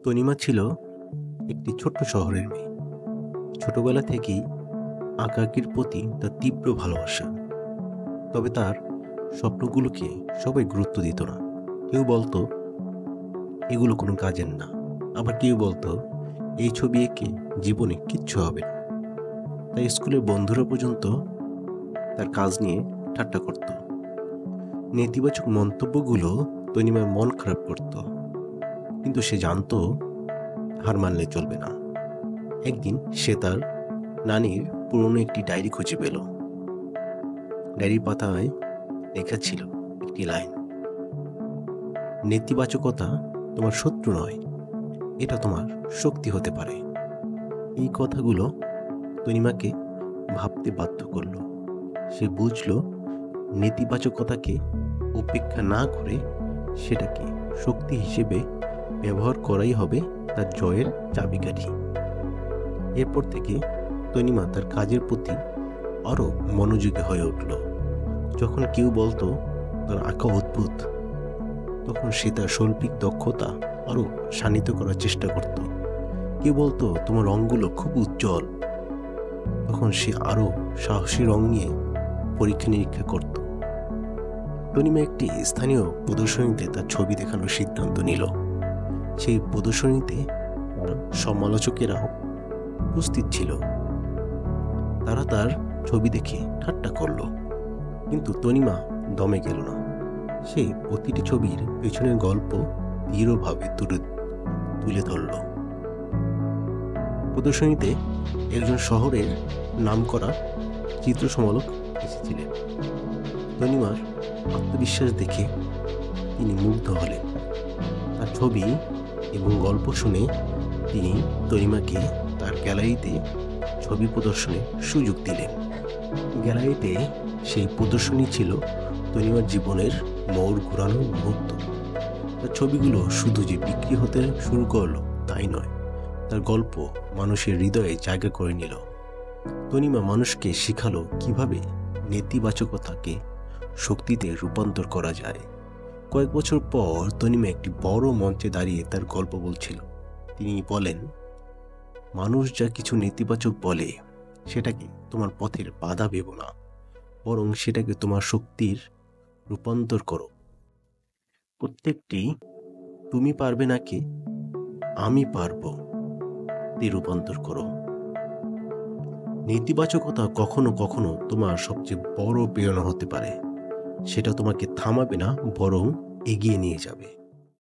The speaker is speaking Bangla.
তনিমা ছিল একটি ছোট্ট শহরের মেয়ে। ছোটবেলা থেকেই আঁকাআঁকির প্রতি তার তীব্র ভালোবাসা। তবে তার স্বপ্নগুলোকে সবাই গুরুত্ব দিত না। কেউ বলতো এগুলো কোনো কাজের না, আবার কেউ বলতো এই ছবি এঁকে জীবনে কিচ্ছু হবে না। তাই স্কুলের বন্ধুরা পর্যন্ত তার কাজ নিয়ে ঠাট্টা করত। নেতিবাচক মন্তব্যগুলো তনিমার মন খারাপ করত, কিন্তু সে জানতো হার মানলে চলবে না। একদিন সে তার নানির পুরনো একটি ডায়েরি খুঁজে পেল। ডায়েরির পাতায় লেখা ছিল একটি লাইন: নেতিবাচকতা তোমার শত্রু নয়, এটা তোমার শক্তি হতে পারে। এই কথাগুলো তনিমাকে ভাবতে বাধ্য করল। সে বুঝল নেতিবাচকতাকে উপেক্ষা না করে সেটাকে শক্তি হিসেবে ব্যবহার করাই হবে তার জয়ের চাবিকাঠি। এরপর থেকে তনিমা তার কাজের প্রতি আরো মনোযোগী হয়ে উঠল। যখন কেউ বলতো তার আঁকা অদ্ভুত, তখন সে তার শৈল্পিক দক্ষতা আরো শানিত করার চেষ্টা করত। কেউ বলতো তোমার রঙগুলো খুব উজ্জ্বল, তখন সে আরো সাহসী রং নিয়ে পরীক্ষা নিরীক্ষা করত। তনিমা একটি স্থানীয় প্রদর্শনীতে তার ছবি দেখানোর সিদ্ধান্ত নিল। সেই প্রদর্শনীতে সমালোচকেরাও উপস্থিত ছিল। তারা তার ছবি দেখে ঠাট্টা করল, কিন্তু তনিমা দমে গেল না। সে প্রতিটি ছবির পেছনের গল্প দৃঢ়ভাবে তুলে ধরল। প্রদর্শনীতে একজন শহরের নামকরা চিত্র সমালোচক এসেছিলেন। তনিমার আত্মবিশ্বাস দেখে তিনি মুগ্ধ হলেন। তার ছবি এবং গল্প শুনে তিনি তনিমাকে তার গ্যালারিতে ছবি প্রদর্শনের সুযোগ দিলেন। গ্যালারিতে সেই প্রদর্শনী ছিল তনিমার জীবনের মোড় ঘোরানোর মুহূর্ত। তার ছবিগুলো শুধু যে বিক্রি হতে শুরু করলো তাই নয়, তার গল্প মানুষের হৃদয়ে জায়গা করে নিল। তনিমা মানুষকে শিখালো কিভাবে নেতিবাচকতাকে শক্তিতে রূপান্তর করা যায়। কয়েক বছর পর তনিমা একটি বড় মঞ্চে দাঁড়িয়ে তার গল্প বলছিল। তিনি বলেন, মানুষ যা কিছু নেতিবাচক বলে সেটাকে তোমার পথের বাধা ভেবো না, বরং সেটাকে তোমার শক্তির রূপান্তর করো। প্রত্যেকটি তুমি পারবে নাকি আমি পারবো তে রূপান্তর করো। নেতিবাচকতা কখনো কখনো তোমার সবচেয়ে বড় প্রেরণা হতে পারে। সেটা তোমাকে থামাবে না, বরং এগিয়ে নিয়ে যাবে।